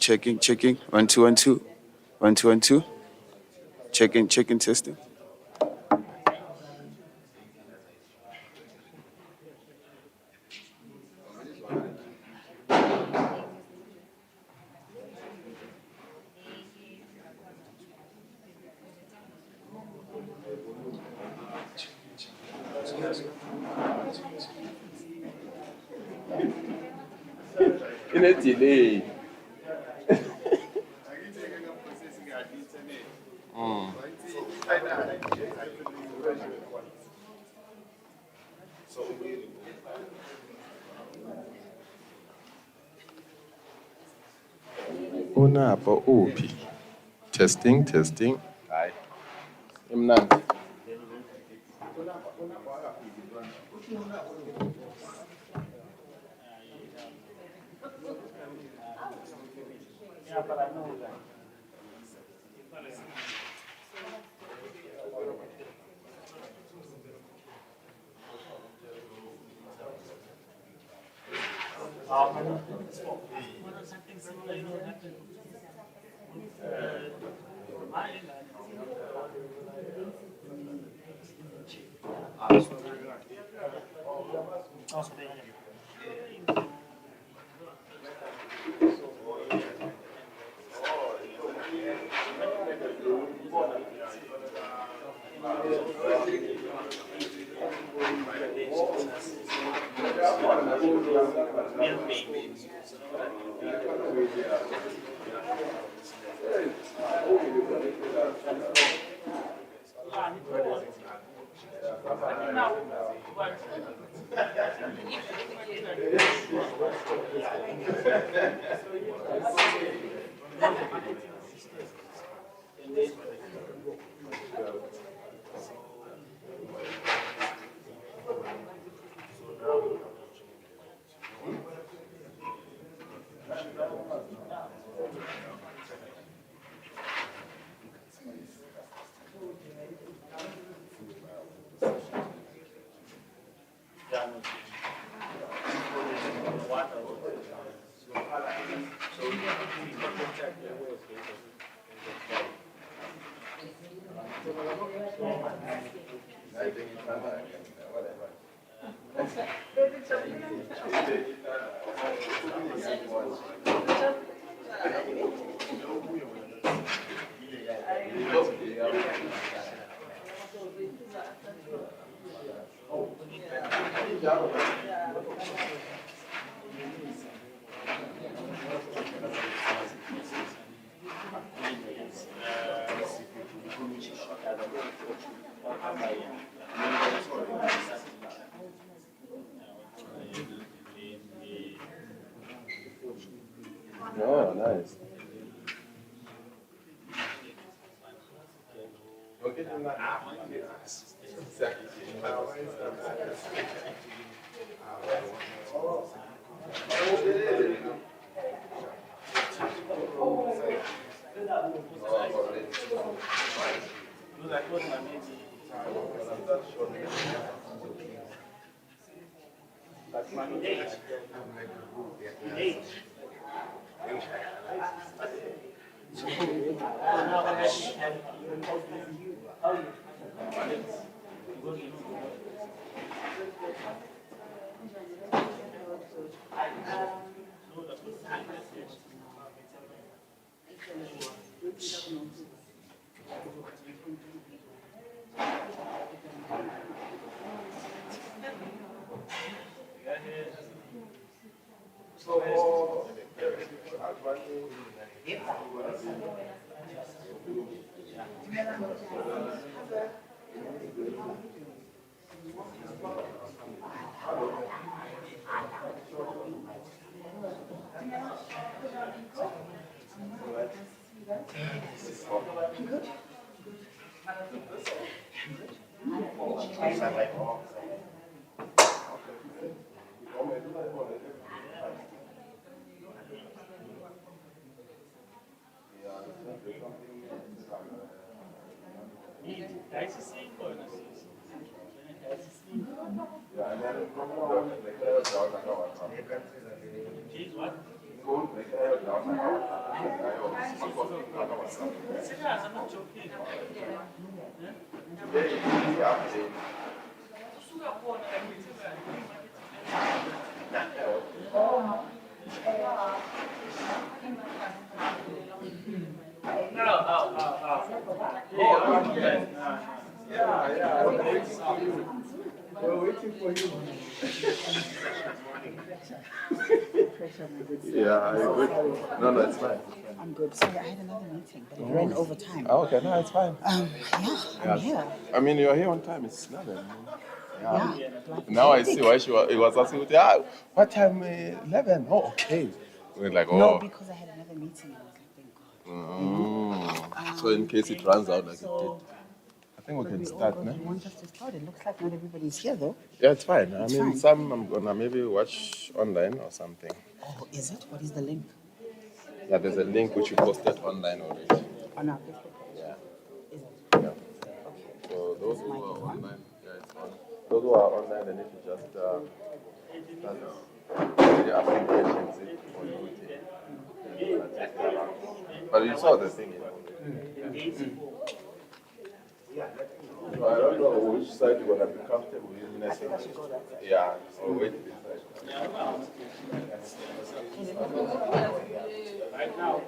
Checking. 1 2 1 2. 1 2 1 2. Checking, testing. In a delay. Unapho uphi? Testing. Hayi. Emnandi. Oh, nice. Yeah, you're good. No, it's fine. I'm good. Sorry, I had another meeting, but it ran over time. Oh, okay, no, it's fine. I'm here. I mean, you're here on time. It's not that. Yeah. Now I see why it was asking, what time? 11. Oh, okay. We're like, oh. No, because I had another meeting. I was like, thank God. So in case it runs out like it did. I think we can We start, all no? want us to start. It looks like not everybody's here, though. Yeah, it's fine. I mean, fine. some I'm gonna maybe watch online or something. Oh, is it? What is the link? Yeah, there's a link which you posted online already. On our Facebook page. Yeah. Is it? Yeah. So those who are online, yeah, it's on. Those who are online, they need to just start the applications for you. But you saw the thing. So I don't know which side you're gonna be comfortable with. Yeah, or wait this side. Right now.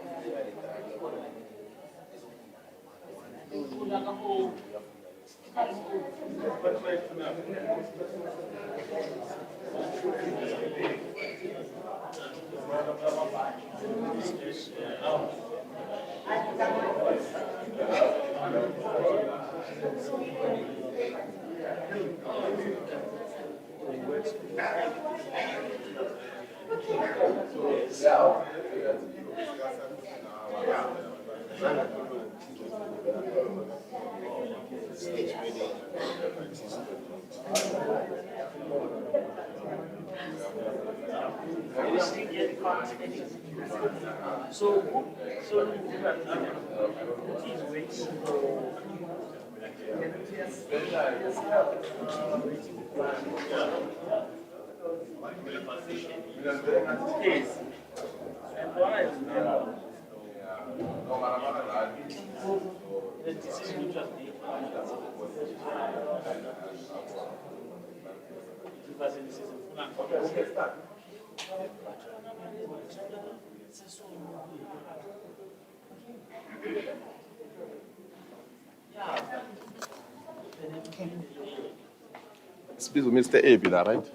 Speak with Mr. Abi, right?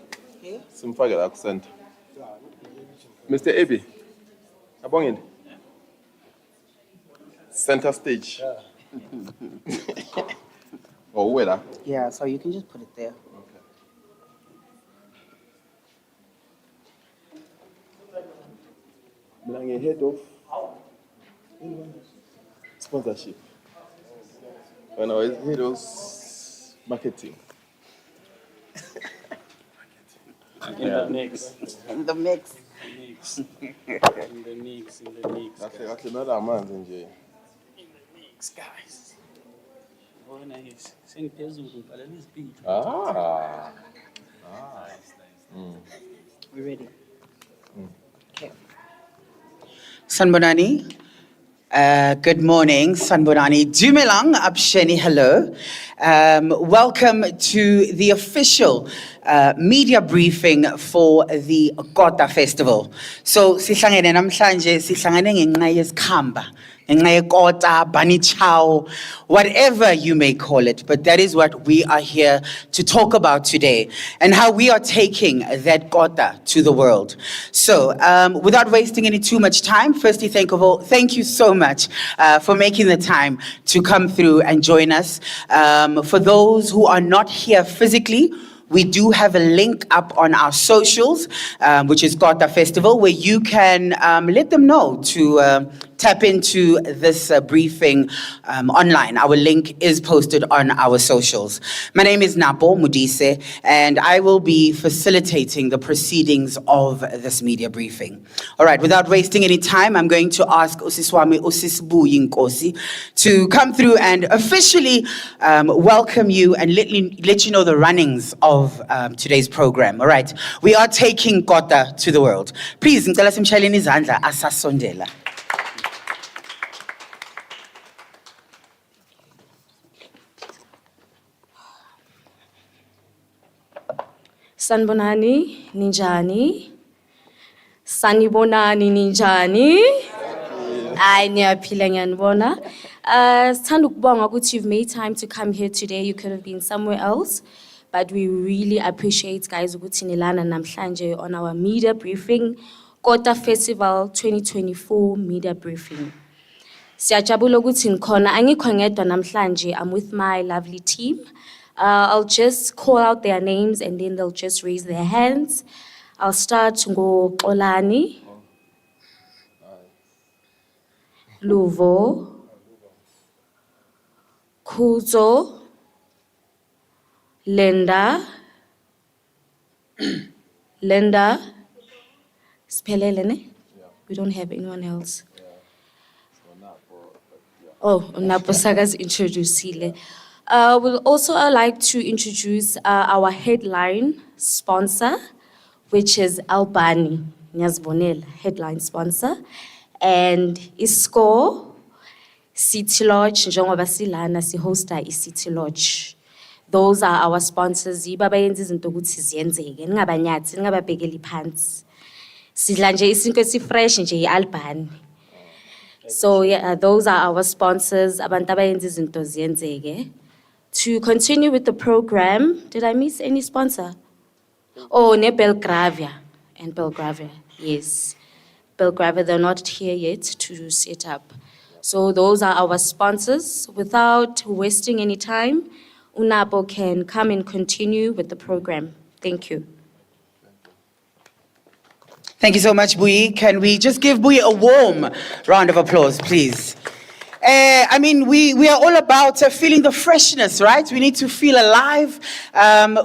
Yeah. Simfake la kusenta. Mr. Abi. Abongini. Center stage. Oh, where? Yeah, so you can just put it there. I'm head of sponsorship. When I was head of marketing. In the mix. In the mix. In the mix. That's another man's enjoy. Mix, guys. Bona his. Sengiphezulu ngibhalela izibhithi. Ah. We ready? Okay. Sanbonani. Good morning, Sanbonani. Dumelang, Absheni, hello. Welcome to the official media briefing for the Kota Festival. So, sihlangene namhlanje, sihlangene ngenxa yesikhamba Kota, Bani Chow, whatever you may call it. But that is what we are here to talk about today, and how we are taking that Kota to the world. So without wasting any too much time, firstly, thank you so much for making the time to come through and join us. For those who are not here physically, we do have a link up on our socials, which is Kota Festival, where you can let them know to tap into this briefing online. Our link is posted on our socials. My name is Napo Mudise, and I will be facilitating the proceedings of this media briefing. All right, without wasting any time, I'm going to ask Usiswami Usisbuyi Nkosi to come through and officially welcome you and let you know the runnings of today's program. All right, we are taking Kota to the world. Please, ngicela simshayeleni izandla asasondela. Sanibonani, ninjani? Sanibonani, ninjani? Ay, niyaphila ngiyanibona. Sithanda ukubonga ukuthi you've made time to come here today. You could have been somewhere else, but we really appreciate, guys, ukuthi nilana namhlanje on our media briefing, Kota Festival 2024 media briefing. Siyajabula ukuthi ngikhona, angikho ngedwa namhlanje. I'm with my lovely team. I'll just call out their names and then they'll just raise their hands. I'll start Olani, Luvo, Kuzo, Linda, Spelelene. We don't have anyone else. Oh, Napo Saga's introduced. We'll also like to introduce our headline sponsor, which is Albani Nyazbonel, headline sponsor, and Isco City Lodge, njengoba silana sihosta iCity Lodge. Those are our sponsors. Ibaba yenza izinto ukuthi ziyenzeke, ningabanyathi, ningababhekeli phansi. Sidla nje isinto esifresh nje iAlbani. So yeah, those are our sponsors. Abantu abayenza izinto ziyenzeke. To continue with the program, did I miss any sponsor? Oh, Belgravia and Belgravia, yes. Belgravia, they're not here yet to set up. So those are our sponsors. Without wasting any time, Unapo can come and continue with the program. Thank you. Thank you so much, Buyi. Can we just give Buyi a warm round of applause, please? I mean, we are all about feeling the freshness, right? We need to feel alive.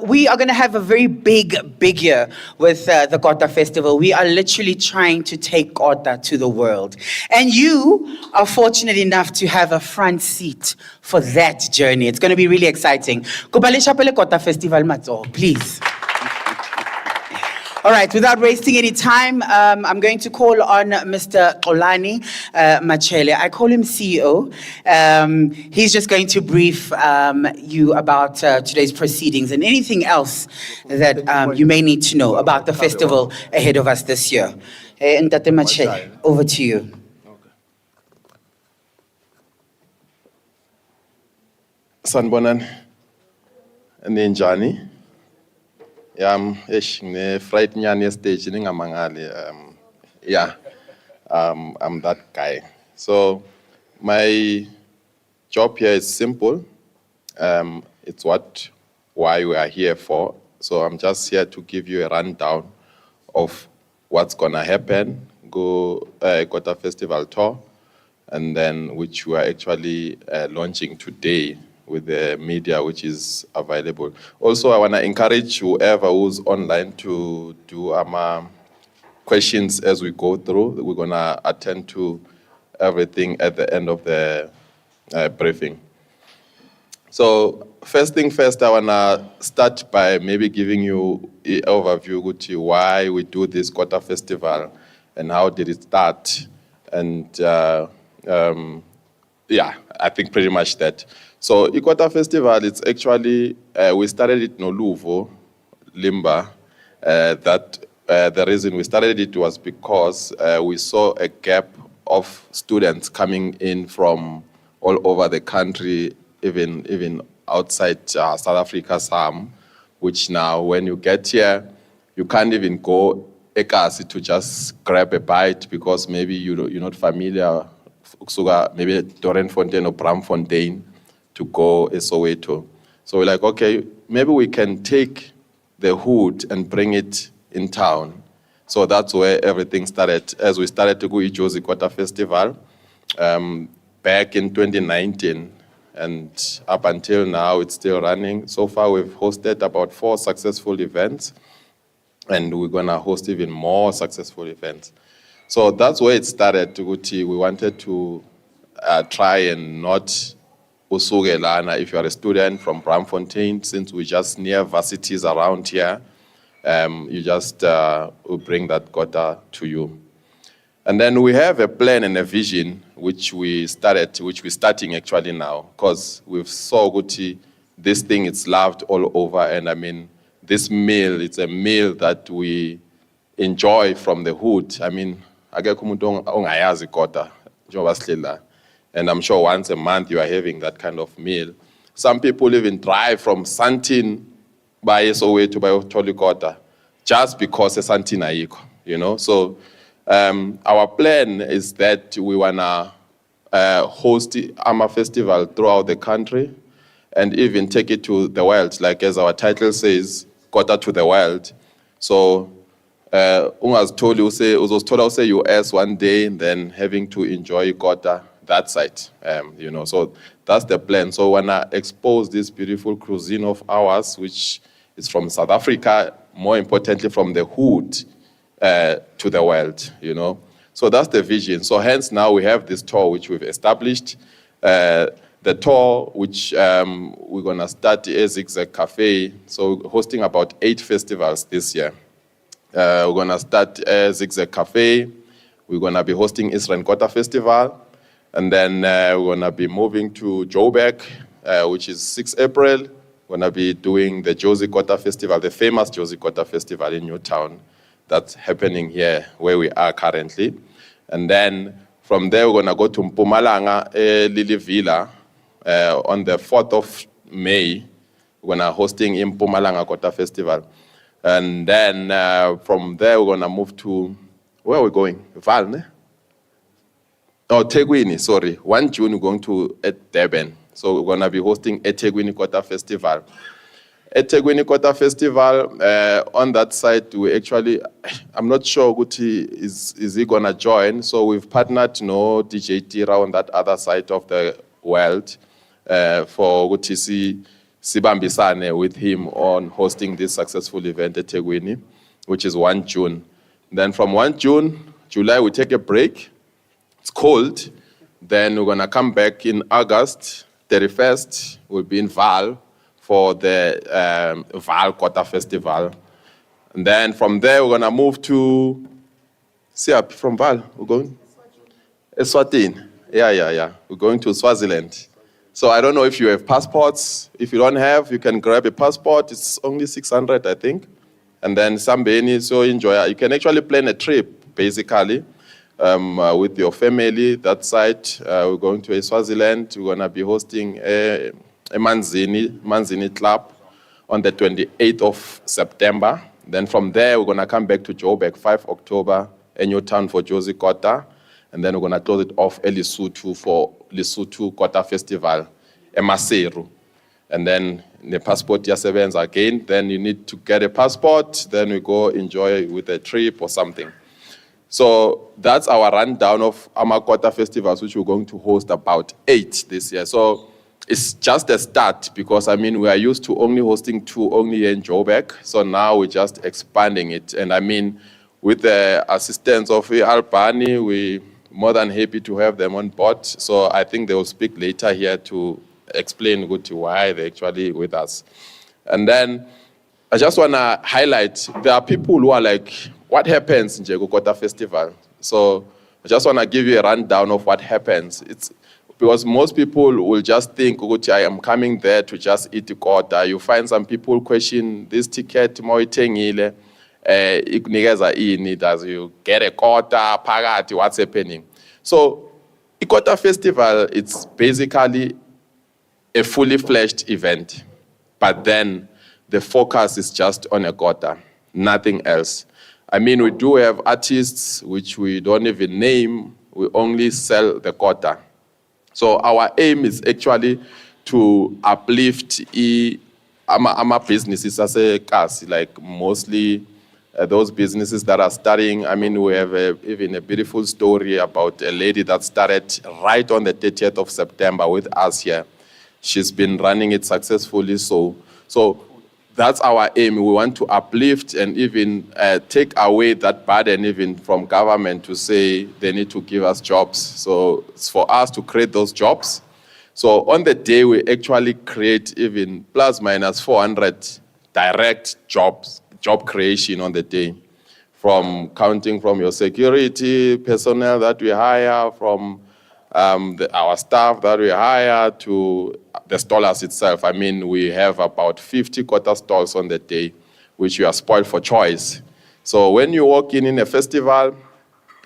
We are going to have a very big year with the Kota Festival. We are literally trying to take Kota to the world. And you are fortunate enough to have a front seat for that journey. It's going to be really exciting. Kubalisha pele Kota Festival matso, please. All right, without wasting any time, I'm going to call on Mr. Olani Machele. I call him CEO. He's just going to brief you about today's proceedings and anything else that you may need to know about the festival ahead of us this year. Ntate Machele, over to you. Sanibonani, ninjani? Ne fright nyani stage ningamangali. I'm that guy. So my job here is simple. It's why we are here for. So I'm just here to give you a rundown of what's gonna happen. Kota Festival tour, and then which we are actually launching today with the media which is available. Also, I want to encourage whoever who's online to do questions as we go through. We're going to attend to everything at the end of the briefing. So first thing first, I want to start by maybe giving you an overview to why we do this Kota Festival and how did it start. And I think pretty much that. So Kota Festival, it's actually, we started it in Oluvo, Limba. The reason we started it was because we saw a gap of students coming in from all over the country, even outside South Africa some, which now when you get here, you can't even go Ekasi to just grab a bite because maybe you're not familiar, maybe Dorenfontein or Bramfontein to go Soweto. So we're like, okay, maybe we can take the hood and bring it in town. So that's where everything started. As we started to go to Jozi Kota Festival back in 2019, and up until now, it's still running. So far, we've hosted about 4 successful events, and we're gonna host even more successful events. So that's where it started, Tuguti. We wanted to try and not usugelana. If you are a student from Bramfontein, since we're just near varsities around here, you just will bring that kota to you. And then we have a plan and a vision which we're starting actually now, because we've saw Guti, this thing is loved all over, and I mean, this meal, it's a meal that we enjoy from the hood. I mean, and I'm sure once a month you are having that kind of meal. Some people even drive from Santin by Soweto to Tolikota just because it's Santin Aiko, you know. So our plan is that we wanna host AMA Festival throughout the country and even take it to the world, like as our title says, Kota to the world. So told you say US one day, and then having to enjoy Kota that side, you know. So that's the plan. So we wanna expose this beautiful cuisine of ours, which is from South Africa, more importantly from the hood to the world, you know. So that's the vision. So hence now we have this tour which we've established. The tour which we're gonna start is Zigzag Cafe. So we're hosting about 8 festivals this year. We're gonna start Zigzag Cafe. We're gonna be hosting Eastrand Kota Festival. And then we're gonna be moving to Joburg, which is 6 April. We're gonna be doing the Jozi Kota Festival, the famous Jozi Kota Festival in Newtown. That's happening here where we are currently. And then from there, we're gonna go to Mpumalanga, Lily Villa, on the 4th of May. We're gonna hosting in Mpumalanga Kota Festival. And then from there, we're gonna move to, where are we going? Vaal, ne? Oh, Ethekwini, sorry. 1 June, we're going to Durban. So we're gonna be hosting Ethekwini Kota Festival. Ethekwini Kota Festival, on that side, we actually, I'm not sure Guti is he gonna join. So we've partnered, you know, DJ Tira on that other side of the world for Guti Sibambisane with him on hosting this successful event at Ethekwini, which is 1 June. Then from 1 June, July, we take a break. It's cold. Then we're gonna come back in August, 31st, we'll be in Vaal for the Vaal Kota Festival. And then from there, we're gonna move to, from Vaal, we're going? Eswatini. Yeah. We're going to Swaziland. So I don't know if you have passports. If you don't have, you can grab a passport. It's only 600, I think. And then Sambeni, so enjoy it. You can actually plan a trip, basically, with your family, that side. We're going to Swaziland. We're gonna be hosting a Manzini Club on the 28th of September. Then from there, we're gonna come back to Joburg, 5 October, a new town for Jozi Kota. And then we're gonna close it off at Lesotho for Lesotho Kota Festival, Maseru. And then the passport yasebenza again, then you need to get a passport, then we go enjoy with a trip or something. So that's our rundown of Kota Festivals, which we're going to host about 8 this year. So it's just a start because, I mean, we are used to only hosting 2 only here in Joburg. So now we're just expanding it. And I mean, with the assistance of Albani, we're more than happy to have them on board. So I think they will speak later here to explain why they're actually with us. And then I just want to highlight, there are people who are like, what happens in Jozi Kota Festival? So I just want to give you a rundown of what happens. It's because most people will just think, I am coming there to just eat kota. You find some people question this ticket, does you get a kota, pagati, what's happening? So Kota Festival, it's basically a fully fledged event, but then the focus is just on a kota, nothing else. I mean, we do have artists which we don't even name, we only sell the kota. So our aim is actually to uplift ama businesses as a cast, like mostly those businesses that are starting. I mean, we have even a beautiful story about a lady that started right on the 30th of September with us here. She's been running it successfully. So that's our aim. We want to uplift and even take away that burden even from government to say they need to give us jobs. So it's for us to create those jobs. So on the day, we actually create even plus minus 400 direct jobs, job creation on the day, from counting from your security personnel that we hire, from our staff that we hire to the stallers itself. I mean, we have about 50 kota stalls on the day, which you are spoiled for choice. So when you walk in a festival,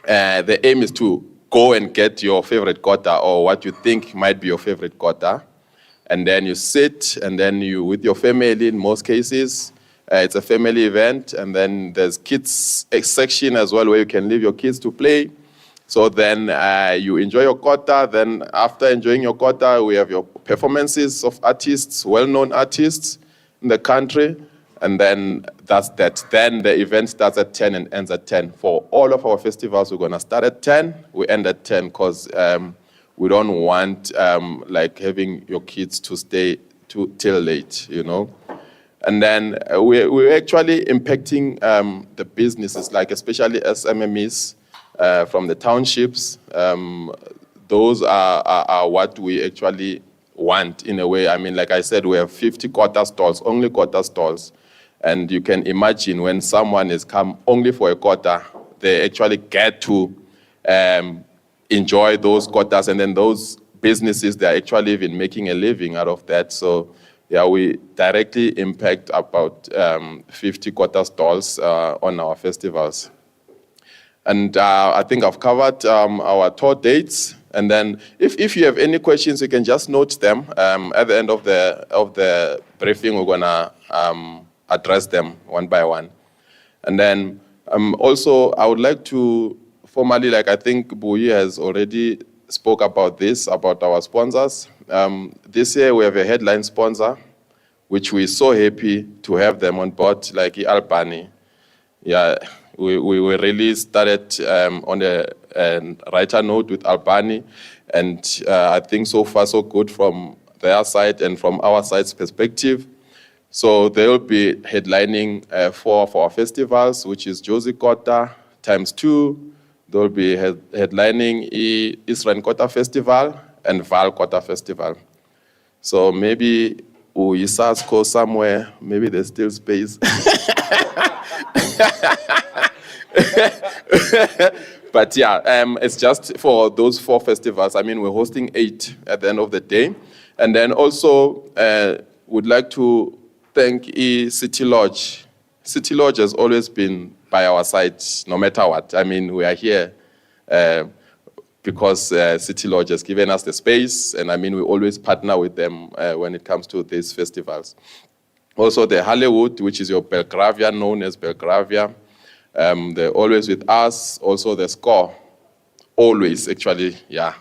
the aim is to go and get your favorite kota or what you think might be your favorite kota. And then you sit, and then you, with your family in most cases, it's a family event, and then there's kids section as well where you can leave your kids to play. So then you enjoy your kota. Then after enjoying your kota, we have your performances of artists, well-known artists in the country. And then that's that. Then the event starts at 10 and ends at 10. For all of our festivals, we're going to start at 10. We end at 10 because we don't want like having your kids to stay till late, you know. And then we're actually impacting the businesses, like especially SMMEs from the townships. Those are what we actually want in a way. I mean, like I said, we have 50 kota stalls, only kota stalls. And you can imagine when someone has come only for a kota, they actually get to enjoy those kotas, and then those businesses, they're actually even making a living out of that. So yeah, we directly impact about 50 kota stalls on our festivals. And I think I've covered our tour dates. And then if you have any questions, you can just note them. At the end of the briefing, we're gonna address them one by one. And then also, I would like to formally, like I think Buyi has already spoke about this, about our sponsors. This year we have a headline sponsor, which we're so happy to have them on board, like Albany. Yeah, we really started on a writer note with Albany, and I think so far so good from their side and from our side's perspective. So they will be headlining four of our festivals, which is Jozi Kota ×2. They'll be headlining Eastrand Kota Festival and Vaal Kota Festival. So maybe Uyisasko somewhere, maybe there's still space. But yeah, it's just for those four festivals. I mean, we're hosting 8 at the end of the day. And then also would like to thank City Lodge. City Lodge has always been by our side, no matter what. I mean, we are here because City Lodge has given us the space, and I mean, we always partner with them when it comes to these festivals. Also, the Hollywood, which is your Belgravia, known as Belgravia, they're always with us. Also, the Score, always, actually, yeah.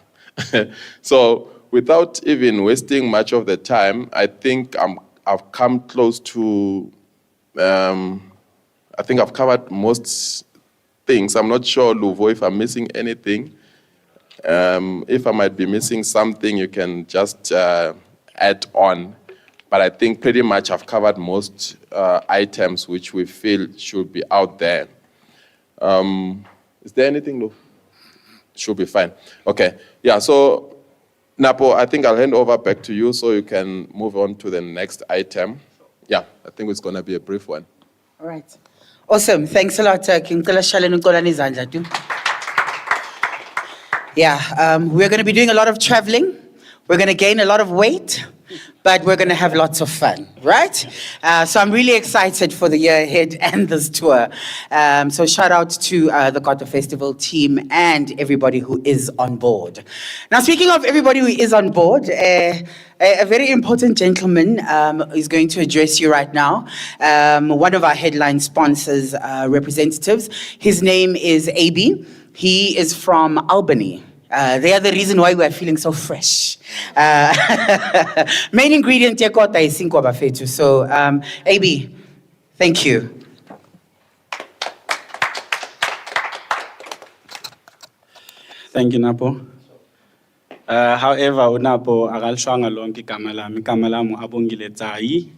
So, without even wasting much of the time, I think I've come close to, I think I've covered most things. I'm not sure, Luvo, if I'm missing anything. If I might be missing something, you can just add on. But I think pretty much I've covered most items which we feel should be out there. Is there anything, Luvo? Should be fine. Okay, yeah, so Napo, I think I'll hand over back to you so you can move on to the next item. Yeah, I think it's going to be a brief one. All right. Awesome. Thanks a lot, King. Yeah, we're going to be doing a lot of traveling. We're going to gain a lot of weight. but we're going to have lots of fun, right? So I'm really excited for the year ahead and this tour. So shout out to the Kota Festival team and everybody who is on board. Now, speaking of everybody who is on board, a very important gentleman is going to address you right now. One of our headline sponsors, representatives. His name is AB. He is from Albany. They are the reason why we are feeling so fresh. Main ingredient yakota is sinkwa bafetu. So, AB, thank you. Thank you, Napo. However, uNapo akalishwanga lonke igama lami abongile Tsayi.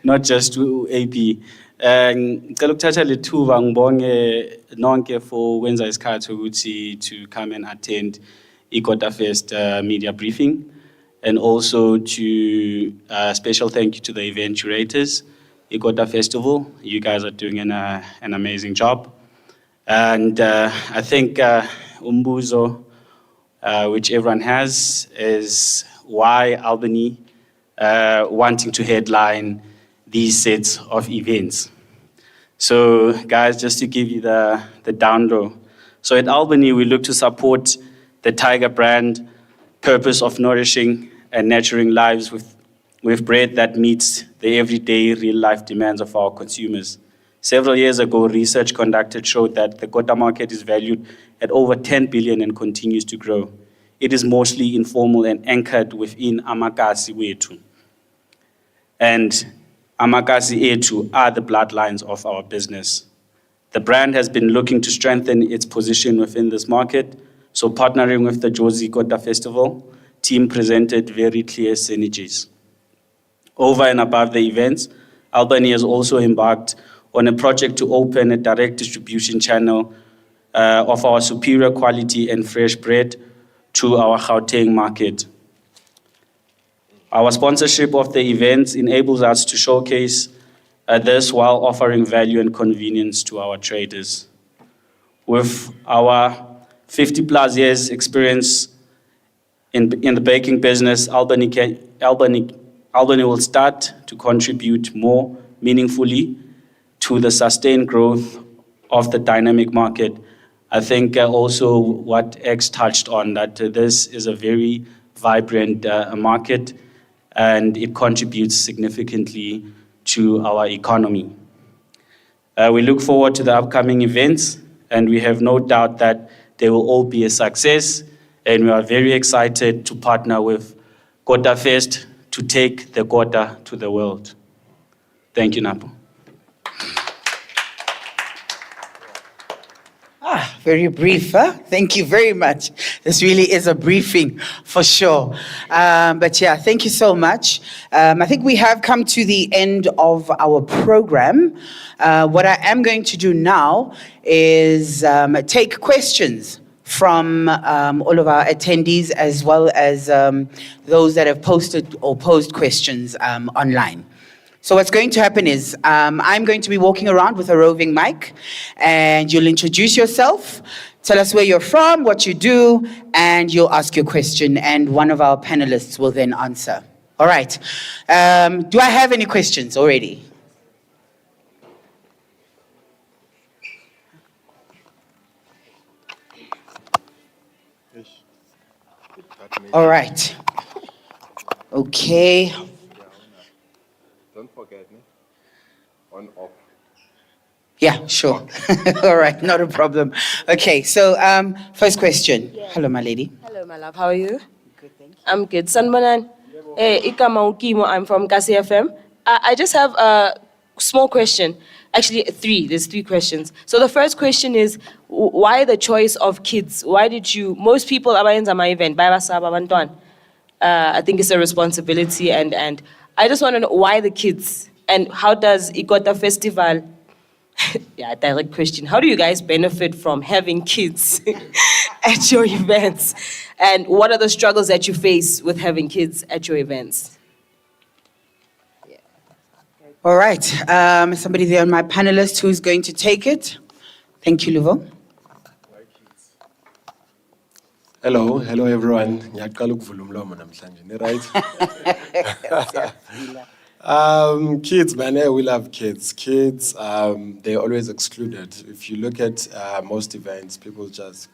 Not just to AB. Ngicela ukuthatha lethuba ngibonge nonke for ukwenza isikhathi ukuthi to come and attend iKota Fest media briefing, and also to special thank you to the event curators, iKota Festival. You guys are doing an amazing job, and I think umbuzo which everyone has is why Albany wanting to headline these sets of events. So guys, just to give you the down low. So at Albany, we look to support the Tiger brand purpose of nourishing and nurturing lives with bread that meets the everyday real life demands of our consumers. Several years ago, research conducted showed that the Kota market is valued at over 10 billion and continues to grow. It is mostly informal and anchored within amakasi wetu. And amakasi etu are the bloodlines of our business. The brand has been looking to strengthen its position within this market, so partnering with the Jozi Kota Festival team presented very clear synergies. Over and above the events, Albany has also embarked on a project to open a direct distribution channel of our superior quality and fresh bread to our Gauteng market. Our sponsorship of the events enables us to showcase this while offering value and convenience to our traders. With our 50 plus years experience in the baking business, Albany will start to contribute more meaningfully to the sustained growth of the dynamic market. I think also what X touched on, that this is a very vibrant market, and it contributes significantly to our economy. We look forward to the upcoming events, and we have no doubt that they will all be a success, and we are very excited to partner with Kota Fest to take the Kota to the world. Thank you, Napo. Very brief, huh? Thank you very much. This really is a briefing for sure. But yeah, thank you so much. I think we have come to the end of our program. What I am going to do now is take questions from all of our attendees, as well as those that have posted or posed questions online. So what's going to happen is I'm going to be walking around with a roving mic, and you'll introduce yourself, tell us where you're from, what you do, and you'll ask your question, and one of our panelists will then answer. All right. Do I have any questions already? All right. Okay. Don't forget me. On off. Yeah, sure. All right, not a problem. Okay, so first question. Yeah. Hello, my lady. Hello, my love. How are you? Good, thank you. I'm good. Sanbanan. Ikama Ukimo. I'm from Kasi FM. I just have a small question. Actually, three. There's three questions. So the first question is, why the choice of kids? Why did you? Most people abayenza my event. I think it's a responsibility, and I just want to know why the kids, and how does Kota Festival? Yeah, direct question. How do you guys benefit from having kids at your events? And what are the struggles that you face with having kids at your events? All right, somebody there on my panelist who's going to take it. Thank you, Luvo. Hello everyone. Ngiyaqala ukuvula umlomo namhlanje, right? Kids, man, we love kids. Kids, they're always excluded. If you look at most events,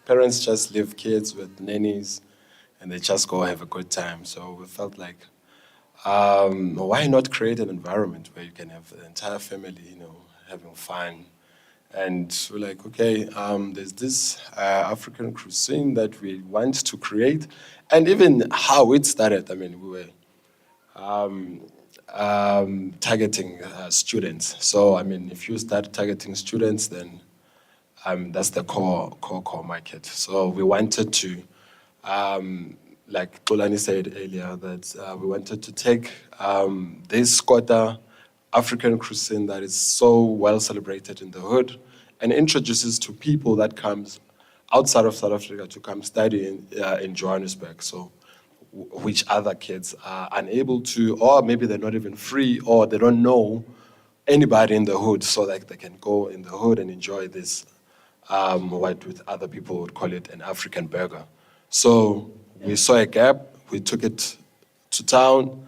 parents just leave kids with nannies and they just go have a good time. So we felt like, why not create an environment where you can have the entire family, having fun. And we're like, okay, there's this African cuisine that we want to create. And even how it started, I mean, we were targeting students. So, I mean, if you start targeting students, then that's the core market. So we wanted to, like Xolani said earlier, that we wanted to take this Kota African cuisine that is so well celebrated in the hood and introduces to people that comes outside of South Africa to come study in Johannesburg. So which other kids are unable to, or maybe they're not even free, or they don't know anybody in the hood, so that they can go in the hood and enjoy this, what with other people would call it an African burger. So we saw a gap, we took it to town,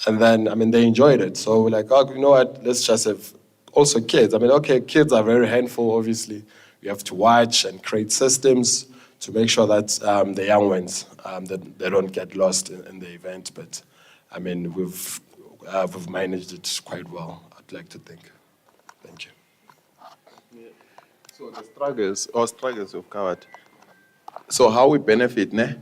and then, I mean, they enjoyed it. So we're like, oh, you know what, let's just have also kids. I mean, okay, kids are very handful, obviously. We have to watch and create systems to make sure that the young ones, that they don't get lost in the event. But, I mean, we've managed it quite well, I'd like to think. Thank you. So the struggles you've covered. So how we benefit, ne?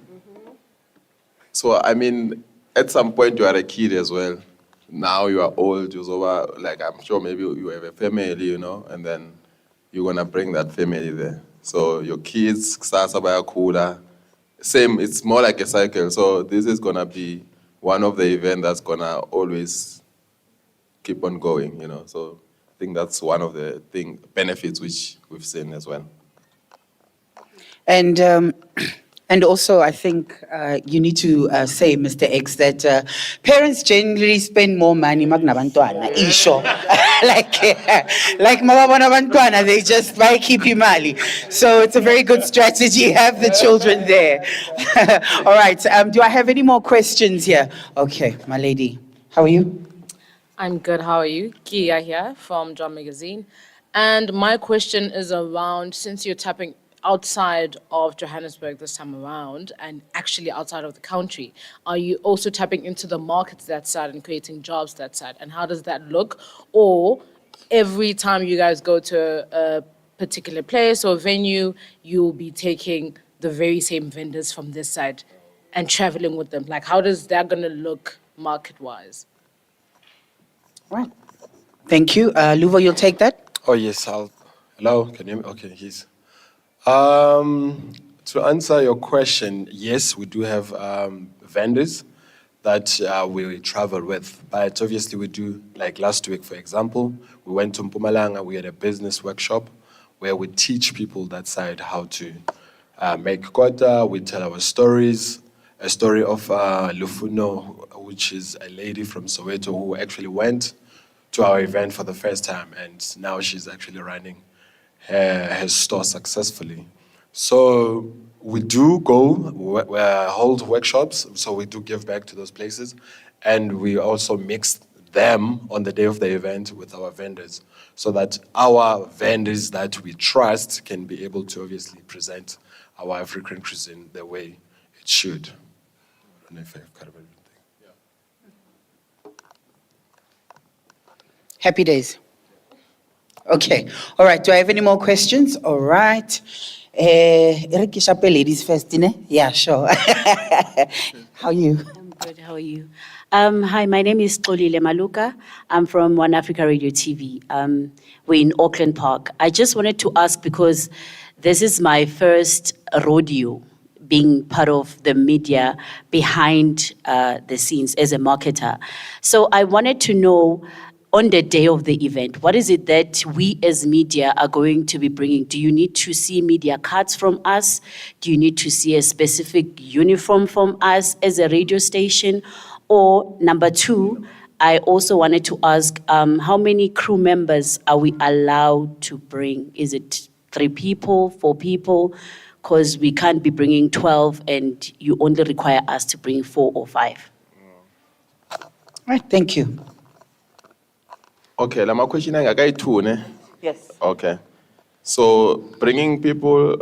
So, I mean, at some point you are a kid as well. Now you are old, you're over, like I'm sure maybe you have a family, and then you're gonna bring that family there. So your kids, sasa baya kula, same, it's more like a cycle. So this is gonna be one of the events that's gonna always keep on going, So I think that's one of the benefits which we've seen as well. And also, I think you need to say, Mr. X, that parents generally spend more money magnabantwana, isho. like mawabona bantwana, they just buy kipi mali. So it's a very good strategy. Have the children there. All right. Do I have any more questions here? Okay, my lady. How are you? I'm good. How are you? Kia here from Drum Magazine. And my question is around, since you're tapping outside of Johannesburg this time around and actually outside of the country, are you also tapping into the markets that side and creating jobs that side? And how does that look? Or every time you guys go to a particular place or venue, you'll be taking the very same vendors from this side and traveling with them? Like, how does that gonna look market-wise? Right. Thank you. Luvo, you'll take that? Oh, yes, hello, can you hear me? Okay, yes. To answer your question, yes, we do have vendors that we travel with. But obviously we do, like last week, for example, we went to Mpumalanga, we had a business workshop where we teach people that side how to make kota. We tell our stories, a story of Lufuno, which is a lady from Soweto who actually went to our event for the first time, and now she's actually running her store successfully. So we do go, we hold workshops, so we do give back to those places, and we also mix them on the day of the event with our vendors, so that our vendors that we trust can be able to obviously present our African cuisine the way it should. I don't know if I've covered everything. Happy days. Okay. All right. Do I have any more questions? All right. Ladies first, yeah, sure. How are you? I'm good. How are you? Hi, my name is Xolile Maluka. I'm from One Africa Radio TV. We're in Auckland Park. I just wanted to ask, because this is my first rodeo being part of the media behind the scenes as a marketer. So I wanted to know, on the day of the event, what is it that we as media are going to be bringing? Do you need to see media cards from us? Do you need to see a specific uniform from us as a radio station? Or number two, I also wanted to ask, how many crew members are we allowed to bring? Is it 3 people, 4 people? because we can't be bringing 12 and you only require us to bring 4 or 5. All right, thank you. Okay, lama question two, ne? Yes. Okay. So bringing people,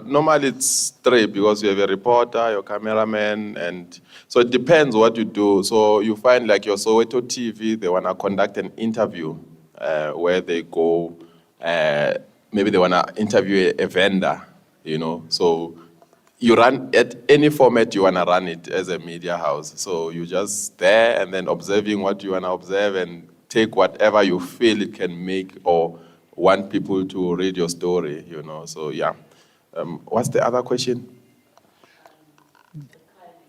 normally it's 3 because you have a reporter, your cameraman, and so it depends what you do. So you find like your Soweto TV, they want to conduct an interview where they go, maybe they want to interview a vendor, you know. So you run at any format you want to run it as a media house. So you just there and then observing what you want to observe and take whatever you feel it can make or want people to read your story, you know. So yeah. What's the other question?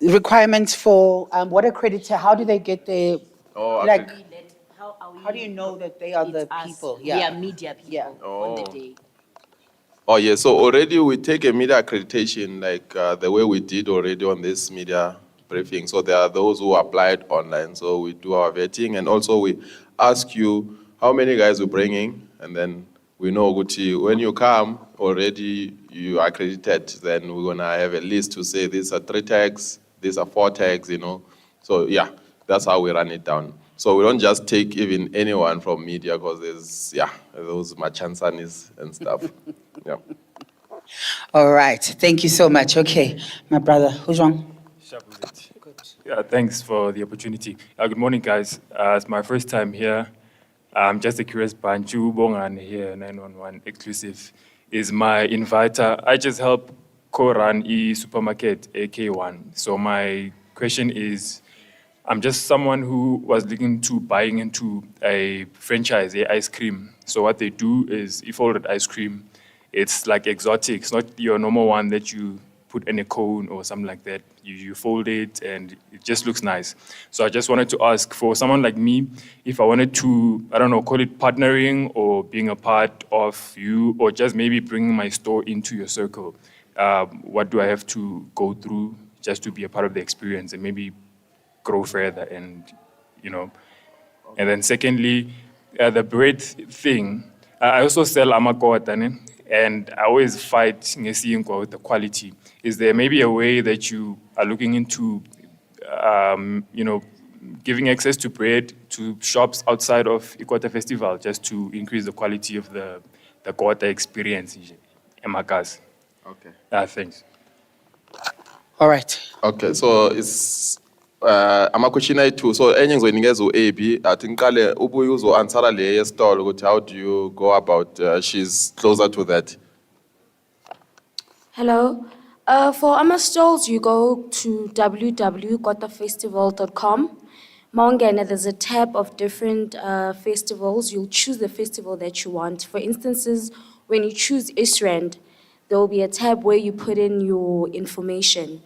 Requirements for what accreditor? How do they get their like? How do you know that they are the people? We are media people Yeah. on the day. Oh yeah, so already we take a media accreditation like the way we did already on this media briefing. So there are those who applied online. So we do our vetting and also we ask you how many guys we're bringing, and then we know Gucci, when you come already you are accredited, then we're gonna have a list to say these are 3 tags, these are 4 tags, you know. So yeah, that's how we run it down. So we don't just take even anyone from media because there's, those machansanis and stuff. Yeah. All right, thank you so much. Okay, my brother, who's wrong? Yeah, thanks for the opportunity. Good morning, guys. It's my first time here. I'm just a curious bunch. Bongan here, 911 Exclusive is my inviter. I just help co-run supermarket AK1. So my question is, I'm just someone who was looking to buying into a franchise, ice cream. So what they do is, if ordered ice cream, it's like exotic. It's not your normal one that you put in a cone or something like that. You fold it and it just looks nice. So I just wanted to ask for someone like me, if I wanted to, I don't know, call it partnering or being a part of you, or just maybe bringing my store into your circle. What do I have to go through just to be a part of the experience and maybe grow further and, you know. And then secondly, the bread thing, I also sell amakota, and I always fight ngesinkwa with the quality. Is there maybe a way that you are looking into, you know, giving access to bread to shops outside of Kota Festival just to increase the quality of the Kota experience in Emakas? Okay. Thanks. All right. Okay, so it's amakweshina ethu, so enye ngizoyinikeza u-AB athi ngiqale ubuye uzo-answera le yesitolo ukuthi how do you go about, she's closer to that. Hello. For our stalls, you go to www.kotafestival.com. Maungene, there's a tab of different festivals. You'll choose the festival that you want. For instances, when you choose Eastrand, there will be a tab where you put in your information,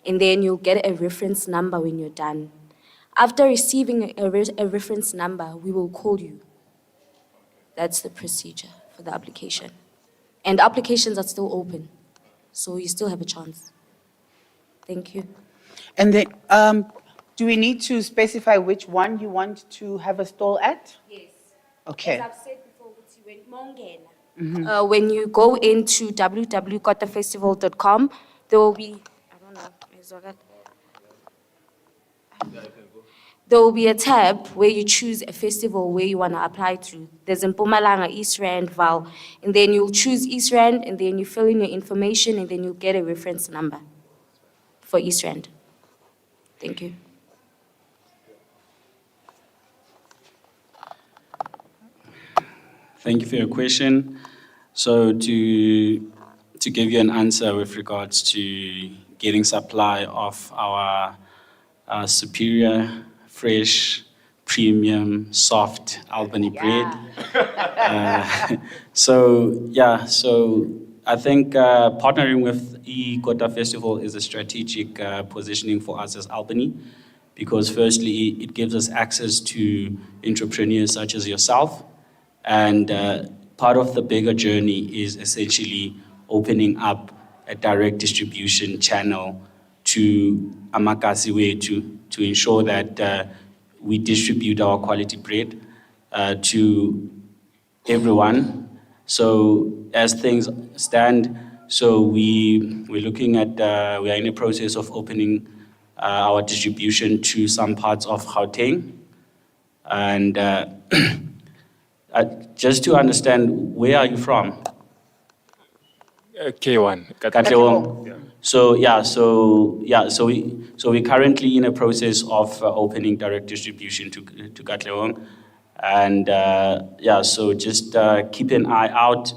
and then you'll get a reference number when you're done. After receiving a reference number, we will call you. That's the procedure for the application. And applications are still open, so you still have a chance. Thank you. And then, do we need to specify which one you want to have a stall at? Yes. Okay. As I've said before, when you go into www.kotafestival.com, there will be, I don't know, there will be a tab where you choose a festival where you want to apply to. There's Mpumalanga, Eastrand, Vaal, and then you'll choose Eastrand, and then you fill in your information, and then you'll get a reference number for Eastrand. Thank you. Thank you for your question. So to give you an answer with regards to getting supply of our superior, fresh, premium, soft Albany bread. So I think partnering with Kota Festival is a strategic positioning for us as Albany, because firstly, it gives us access to entrepreneurs such as yourself. And part of the bigger journey is essentially opening up a direct distribution channel to amakasi wetu to ensure that we distribute our quality bread to everyone. So as things stand, So we're looking at, we are in the process of opening our distribution to some parts of Gauteng. And just to understand, where are you from? K1. Katlehong. Yeah. So we're currently in a process of opening direct distribution to Katlehong. And so just keep an eye out.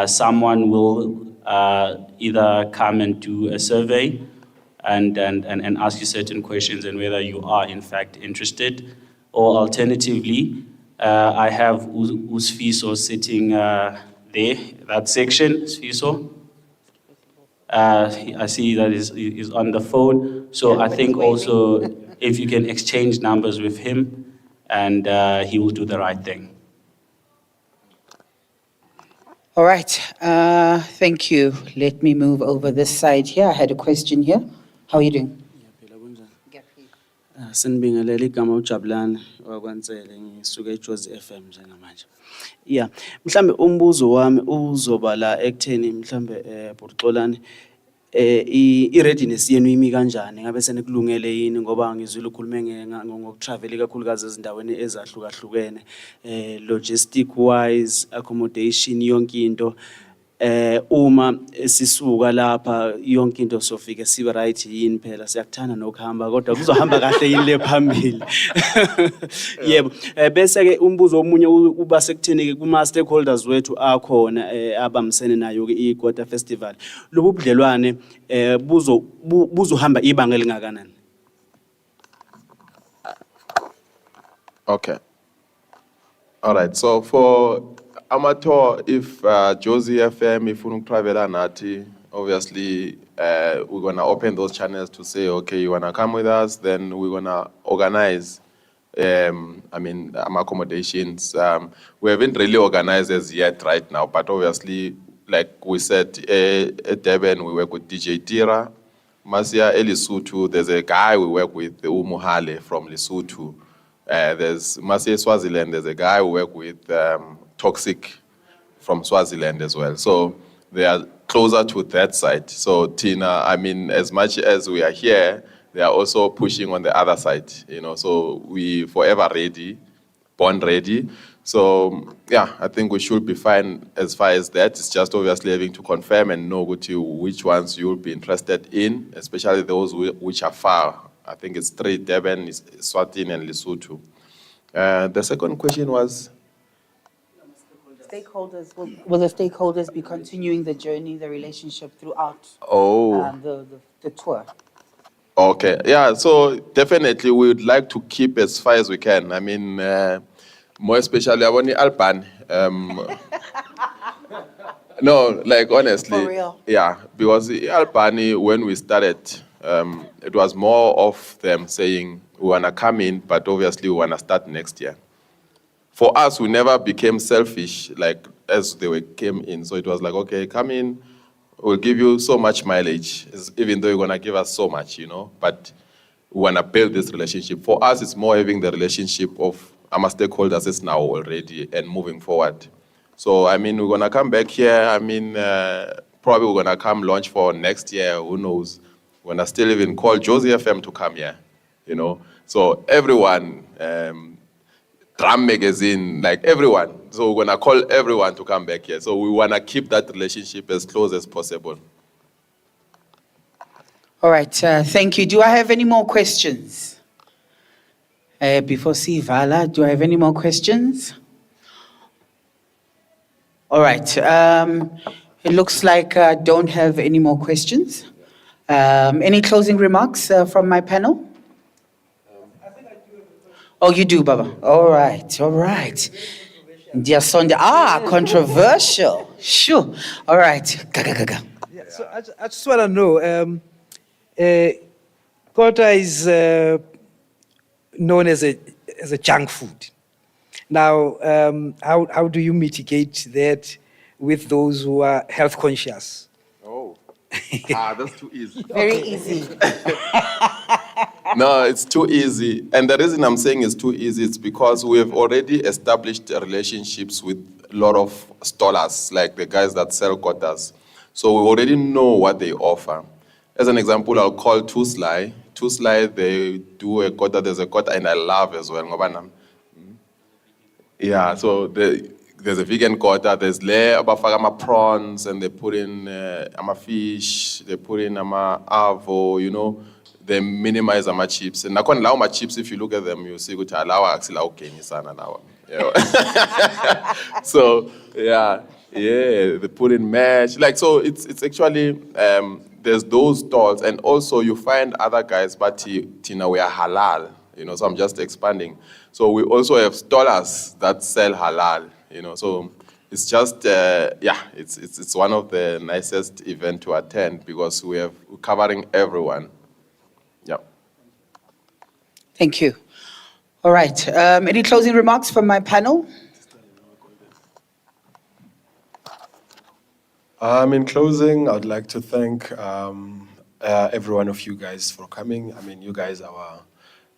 Someone will either come and do a survey and ask you certain questions and whether you are in fact interested. Or alternatively, I have Usfiso sitting there, that section, Usfiso. I see that is on the phone. So I think also if you can exchange numbers with him, and he will do the right thing. All right, thank you. Let me move over this side here. I had a question here. How are you doing? Sinibingelele igama uJabulani wakwantsele ngisuka eJozi FM njengamanje. Yeah, mhlambe umbuzo wami uzoba la ekutheni mhlambe Burxolani i-readiness yenu imi kanjani ngabe senikulungele yini ngoba ngizwile ukhulume ngokutravel kakhulukazi ezindaweni ezahlukahlukene logistic wise accommodation yonke into uma sisuka lapha yonke into sofike sibe right yini phela siyakuthanda nokuhamba kodwa kuzohamba kahle yini le phambili yebo bese ke umbuzo omunye uba sekutheni ke kuma stakeholders wethu akhona abamsene nayo ke iKota Festival lobu budlelwane buzohamba ibanga elingakanani. Okay. All right. So for amateur, if Jozi FM, if we travel Nati, obviously we're gonna open those channels to say, okay, you wanna come with us, then we're gonna organize. Accommodations. We haven't really organized as yet right now, but obviously, like we said, at Durban, we work with DJ Tira. Masia Lesotho, there's a guy we work with, the Umuhale from Lesotho. There's Masia Swaziland, there's a guy we work with, Toxic from Swaziland as well. So they are closer to that side. So Tina, as much as we are here, they are also pushing on the other side, so we forever ready, born ready. So yeah, I think we should be fine as far as that. It's just obviously having to confirm and know which ones you'll be interested in, especially those which are far. I think it's 3, Durban, Eswatini and Lesotho. The second question was? Stakeholders, will the stakeholders be continuing the journey, the relationship throughout the tour? Okay, yeah, so definitely we would like to keep as far as we can. More especially, I want the Alban. No, like honestly. For real? Yeah, because the Albani, when we started, it was more of them saying, we want to come in, but obviously we want to start next year. For us, we never became selfish, like as came in. So it was like, okay, come in, we'll give you so much mileage, even though you're going to give us so much, but we want to build this relationship. For us, it's more having the relationship of our stakeholders is now already and moving forward. So, we're going to come back here. Probably we're going to come launch for next year, who knows. We're going to still even call Jozi FM to come here, So everyone, Drum Magazine, like everyone. So we're going to call everyone to come back here. So we want to keep that relationship as close as possible. All right, thank you. Do I have any more questions? Before Vala, do I have any more questions? All right, it looks like I don't have any more questions. Any closing remarks from my panel? Oh, you do, Baba. All right. Controversial. Sure. All right. Yeah, so I just want to know, Kota is known as a junk food. Now, how do you mitigate that with those who are health conscious? Oh, that's too easy. Very easy. No, it's too easy. And the reason I'm saying it's too easy is because we have already established relationships with a lot of stallers, like the guys that sell kotas. So we already know what they offer. As an example, I'll call Tusly. Tusly, they do a kota, there's a kota, and I love as well. Yeah, so there's a vegan kota, there's abafaka prawns, and they put in fish, they put in avo, you know, they minimize chips. And nakon lawa chips, if you look at them, you see ukuthi alawa actually okay sana lawa. So yeah, they put in mash. Like, so it's actually there's those stalls, and also you find other guys, but Tina, we are halal, you know, so I'm just expanding. So we also have stallers that sell halal, you know, so it's just, it's one of the nicest events to attend because we're covering everyone. Yeah. Thank you. All right. Any closing remarks from my panel? In closing, I'd like to thank every one of you guys for coming. I mean, you guys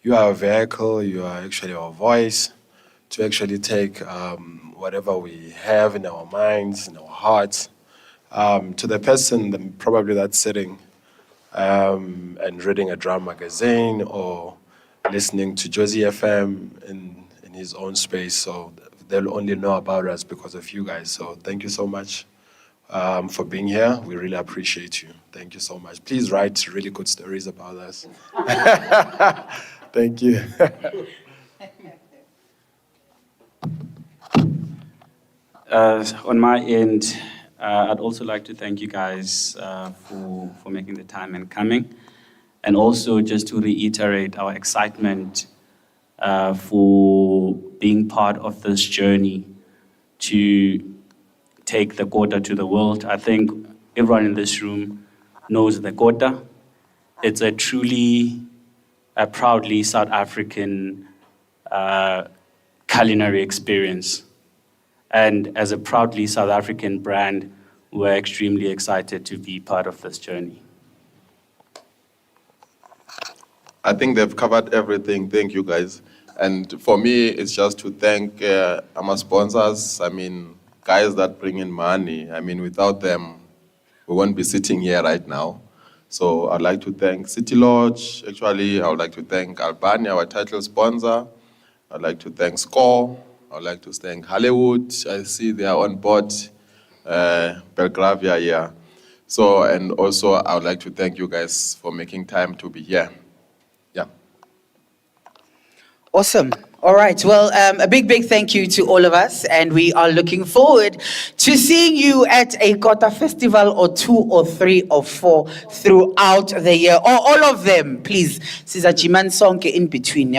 you are a vehicle, you are actually our voice to actually take whatever we have in our minds, in our hearts, to the person probably that's sitting and reading a drum magazine or listening to Jozi FM in his own space. So they'll only know about us because of you guys. So thank you so much for being here. We really appreciate you. Thank you so much. Please write really good stories about us. Thank you. On my end, I'd also like to thank you guys for making the time and coming. And also just to reiterate our excitement for being part of this journey to take the Kota to the world. I think everyone in this room knows the Kota. It's a proudly South African culinary experience. And as a proudly South African brand, we're extremely excited to be part of this journey. I think they've covered everything. Thank you, guys. And for me, it's just to thank our sponsors. I mean, guys that bring in money. I mean, without them, we won't be sitting here right now. So I'd like to thank City Lodge. Actually, I would like to thank Albania, our title sponsor. I'd like to thank Score. I'd like to thank Hollywood. I see they are on board. Belgravia, yeah. So, and also I would like to thank you guys for making time to be here. Yeah. Awesome. All right. Well, a big thank you to all of us. And we are looking forward to seeing you at a Kota Festival or 2 or 3 or 4 throughout the year. Or all of them, please. Sizachiman sonke in between.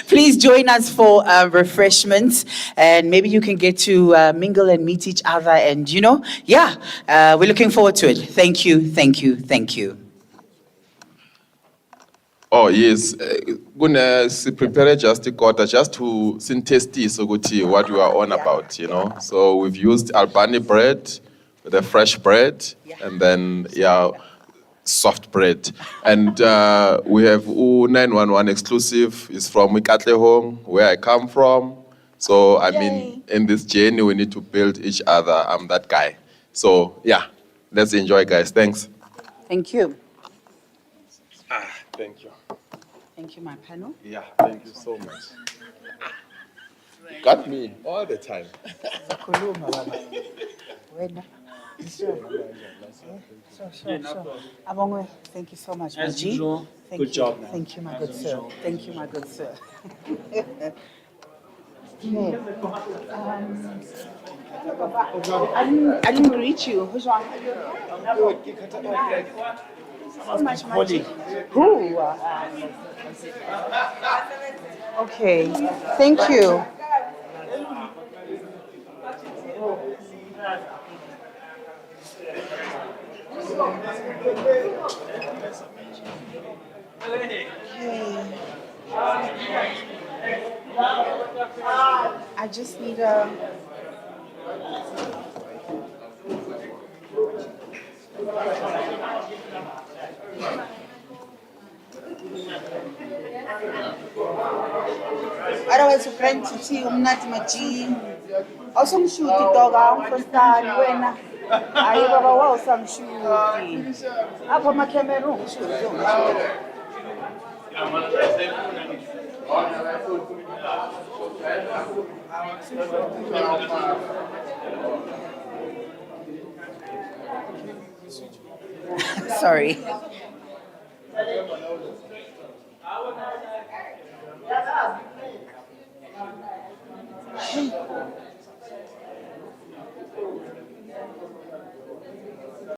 Please join us for refreshments. And maybe you can get to mingle and meet each other. And, we're looking forward to it. Thank you, thank you, thank you. Oh yes, gonna prepare just a Kota just to synthesize what you are on about, you know. So we've used Albani bread, the fresh bread, and then soft bread. And we have 911 exclusive is from Ikatlehong, where I come from. So I mean, in this journey we need to build each other. I'm that guy. So let's enjoy, guys. Thanks. Thank you. Thank you. Thank you, my panel. Yeah, thank you so much. You got me all the time. Abongwe, thank you so much. As usual, good job, man. Thank you, my good sir. Thank you, my good sir. I didn't reach you. Who's wrong? So much money. Who? Okay. Thank you. I just need a. Otherwise, you friend to see umnati maji. Also, shoot the dog out for start. Hayi baba wawusamshuti. Apha ama-camera ungishuti. Sorry.